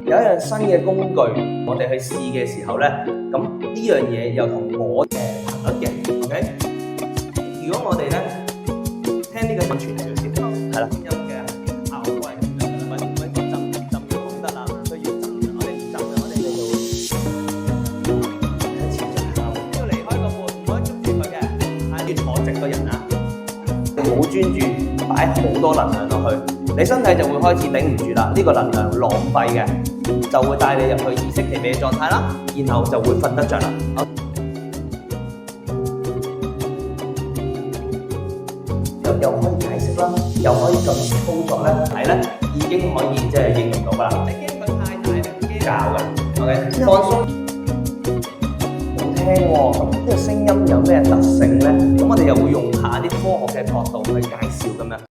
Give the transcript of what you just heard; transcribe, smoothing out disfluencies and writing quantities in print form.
有一樣新嘅工具，我哋去試嘅時候咧，咁呢樣嘢又同我嘅頻率嘅 ，OK？ 如果我哋咧聽呢個安全少少，係啦，音嘅效果係咁樣嘅，揾個浸咗功德啦，需要浸，我哋唔浸嘅，我哋就會持續效。要離開個盤，唔可以捉住佢嘅，係要坐直個人啊，好專注，擺好多能量落去。你身體就會開始頂唔住啦，呢個能量浪費嘅，就會帶你入去意識疲憊嘅狀態啦，然後就會瞓得着啦。又可以解釋啦，又可以咁操作咧，係咧已經可以即係應用到㗎啦。你驚佢太大力教嘅 ，OK？ 放鬆，好聽喎。咁呢個聲音有咩特性咧？咁我哋又會用下啲科學嘅角度去介紹咁樣。